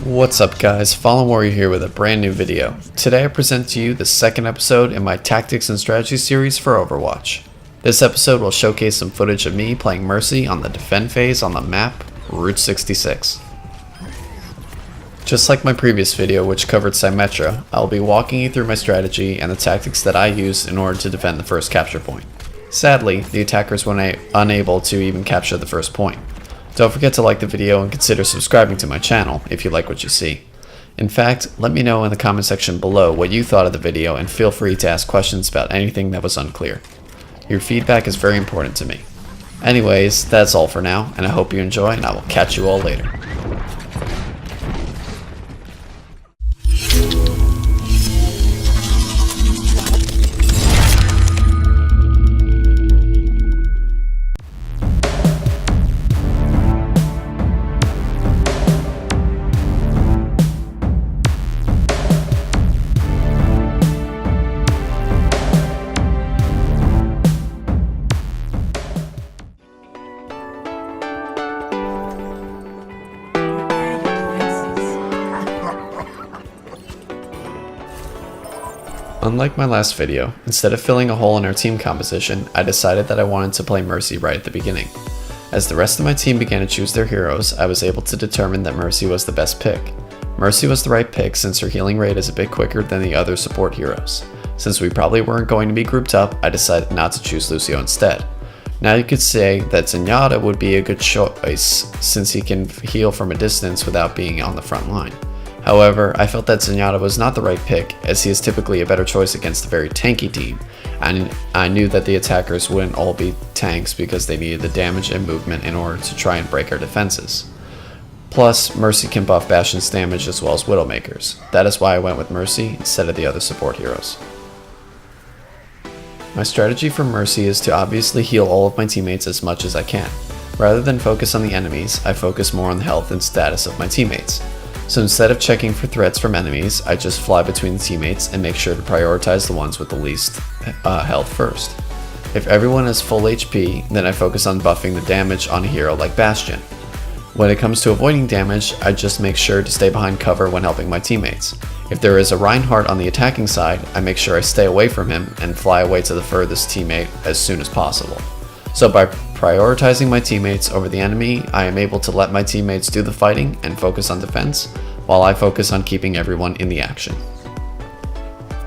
What's up guys, Fall3nWarrior here with a brand new video. Today I present to you the second episode in my Tactics and Strategy series for Overwatch. This episode will showcase some footage of me playing Mercy on the defend phase on the map, Route 66. Just like my previous video which covered Symmetra, I will be walking you through my strategy and the tactics that I use in order to defend the first capture point. Sadly, the attackers were unable to even capture the first point. Don't forget to like the video and consider subscribing to my channel if you like what you see. In fact, let me know in the comment section below what you thought of the video and feel free to ask questions about anything that was unclear. Your feedback is very important to me. Anyways, that's all for now, and I hope you enjoy, and I will catch you all later. Unlike my last video, instead of filling a hole in our team composition, I decided that I wanted to play Mercy right at the beginning. As the rest of my team began to choose their heroes, I was able to determine that Mercy was the best pick. Mercy was the right pick since her healing rate is a bit quicker than the other support heroes. Since we probably weren't going to be grouped up, I decided not to choose Lucio instead. Now you could say that Zenyatta would be a good choice since he can heal from a distance without being on the front line. However, I felt that Zenyatta was not the right pick, as he is typically a better choice against a very tanky team, and I knew that the attackers wouldn't all be tanks because they needed the damage and movement in order to try and break our defenses. Plus, Mercy can buff Bastion's damage as well as Widowmaker's. That is why I went with Mercy instead of the other support heroes. My strategy for Mercy is to obviously heal all of my teammates as much as I can. Rather than focus on the enemies, I focus more on the health and status of my teammates. So instead of checking for threats from enemies, I just fly between the teammates and make sure to prioritize the ones with the least health first. If everyone has full HP, then I focus on buffing the damage on a hero like Bastion. When it comes to avoiding damage, I just make sure to stay behind cover when helping my teammates. If there is a Reinhardt on the attacking side, I make sure I stay away from him and fly away to the furthest teammate as soon as possible. So by prioritizing my teammates over the enemy, I am able to let my teammates do the fighting and focus on defense, while I focus on keeping everyone in the action.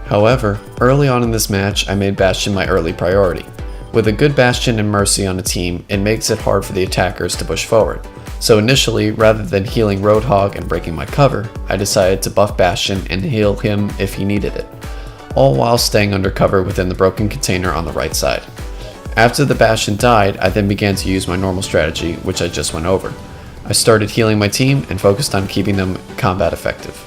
However, early on in this match, I made Bastion my early priority. With a good Bastion and Mercy on a team, it makes it hard for the attackers to push forward. So initially, rather than healing Roadhog and breaking my cover, I decided to buff Bastion and heal him if he needed it, all while staying under cover within the broken container on the right side. After the Bastion died, I then began to use my normal strategy, which I just went over. I started healing my team and focused on keeping them combat effective.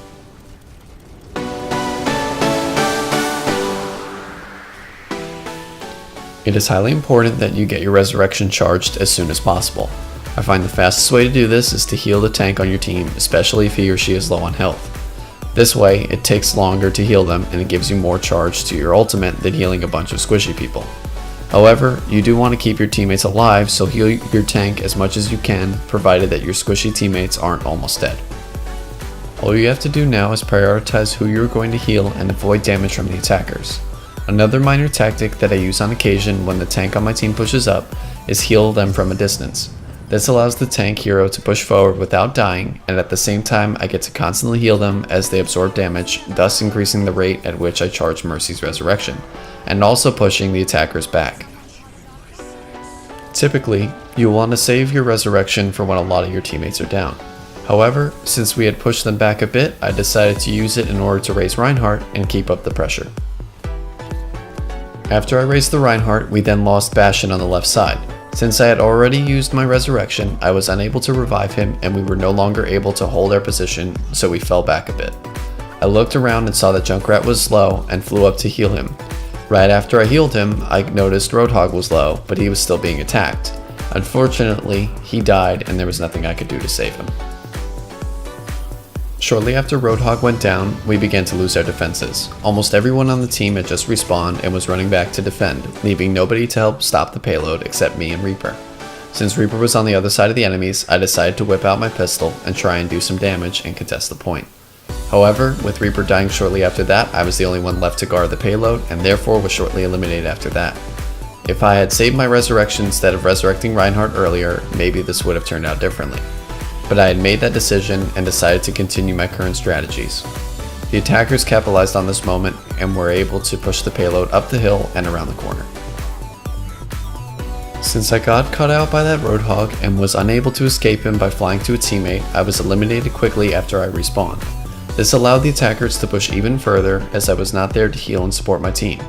It is highly important that you get your resurrection charged as soon as possible. I find the fastest way to do this is to heal the tank on your team, especially if he or she is low on health. This way, it takes longer to heal them and it gives you more charge to your ultimate than healing a bunch of squishy people. However, you do want to keep your teammates alive, so heal your tank as much as you can, provided that your squishy teammates aren't almost dead. All you have to do now is prioritize who you're going to heal and avoid damage from the attackers. Another minor tactic that I use on occasion when the tank on my team pushes up is heal them from a distance. This allows the tank hero to push forward without dying, and at the same time I get to constantly heal them as they absorb damage, thus increasing the rate at which I charge Mercy's resurrection, and also pushing the attackers back. Typically, you will want to save your resurrection for when a lot of your teammates are down. However, since we had pushed them back a bit, I decided to use it in order to raise Reinhardt and keep up the pressure. After I raised the Reinhardt, we then lost Bastion on the left side. Since I had already used my resurrection, I was unable to revive him and we were no longer able to hold our position, so we fell back a bit. I looked around and saw that Junkrat was low and flew up to heal him. Right after I healed him, I noticed Roadhog was low, but he was still being attacked. Unfortunately, he died and there was nothing I could do to save him. Shortly after Roadhog went down, we began to lose our defenses. Almost everyone on the team had just respawned and was running back to defend, leaving nobody to help stop the payload except me and Reaper. Since Reaper was on the other side of the enemies, I decided to whip out my pistol and try and do some damage and contest the point. However, with Reaper dying shortly after that, I was the only one left to guard the payload and therefore was shortly eliminated after that. If I had saved my resurrection instead of resurrecting Reinhardt earlier, maybe this would have turned out differently. But I had made that decision and decided to continue my current strategies. The attackers capitalized on this moment and were able to push the payload up the hill and around the corner. Since I got cut out by that Roadhog and was unable to escape him by flying to a teammate, I was eliminated quickly after I respawned. This allowed the attackers to push even further as I was not there to heal and support my team.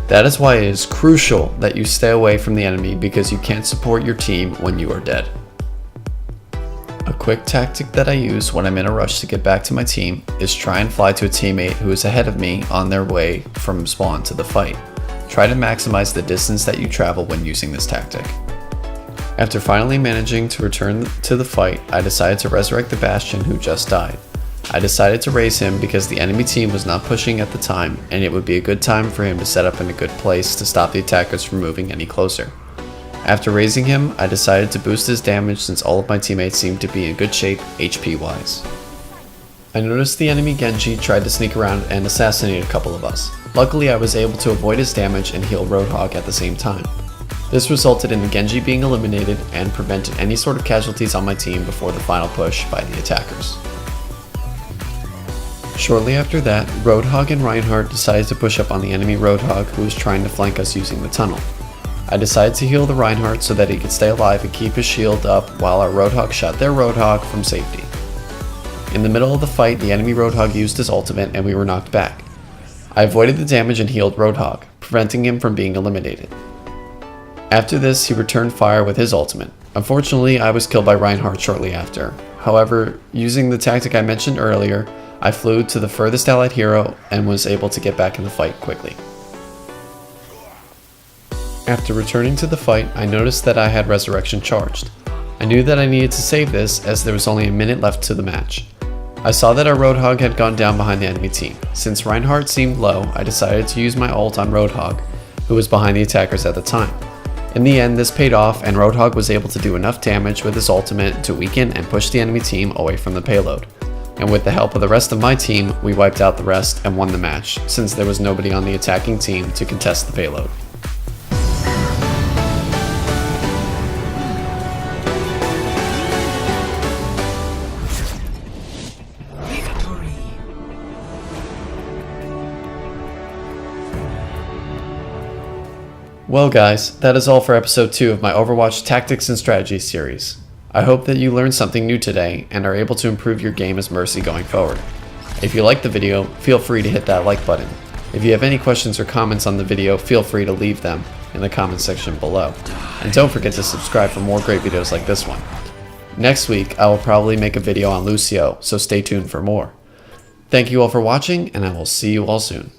That is why it is crucial that you stay away from the enemy because you can't support your team when you are dead. A quick tactic that I use when I'm in a rush to get back to my team is try and fly to a teammate who is ahead of me on their way from spawn to the fight. Try to maximize the distance that you travel when using this tactic. After finally managing to return to the fight, I decided to resurrect the Bastion who just died. I decided to raise him because the enemy team was not pushing at the time and it would be a good time for him to set up in a good place to stop the attackers from moving any closer. After raising him, I decided to boost his damage since all of my teammates seemed to be in good shape HP wise. I noticed the enemy Genji tried to sneak around and assassinate a couple of us. Luckily I was able to avoid his damage and heal Roadhog at the same time. This resulted in the Genji being eliminated and prevented any sort of casualties on my team before the final push by the attackers. Shortly after that, Roadhog and Reinhardt decided to push up on the enemy Roadhog who was trying to flank us using the tunnel. I decided to heal the Reinhardt so that he could stay alive and keep his shield up while our Roadhog shot their Roadhog from safety. In the middle of the fight, the enemy Roadhog used his ultimate and we were knocked back. I avoided the damage and healed Roadhog, preventing him from being eliminated. After this, he returned fire with his ultimate. Unfortunately, I was killed by Reinhardt shortly after. However, using the tactic I mentioned earlier, I flew to the furthest allied hero and was able to get back in the fight quickly. After returning to the fight, I noticed that I had resurrection charged. I knew that I needed to save this as there was only a minute left to the match. I saw that our Roadhog had gone down behind the enemy team. Since Reinhardt seemed low, I decided to use my ult on Roadhog, who was behind the attackers at the time. In the end, this paid off and Roadhog was able to do enough damage with his ultimate to weaken and push the enemy team away from the payload. And with the help of the rest of my team, we wiped out the rest and won the match, since there was nobody on the attacking team to contest the payload. Well guys, that is all for episode 2 of my Overwatch Tactics and Strategies series. I hope that you learned something new today and are able to improve your game as Mercy going forward. If you liked the video, feel free to hit that like button. If you have any questions or comments on the video, feel free to leave them in the comment section below. And don't forget to subscribe for more great videos like this one. Next week, I will probably make a video on Lucio, so stay tuned for more. Thank you all for watching, and I will see you all soon.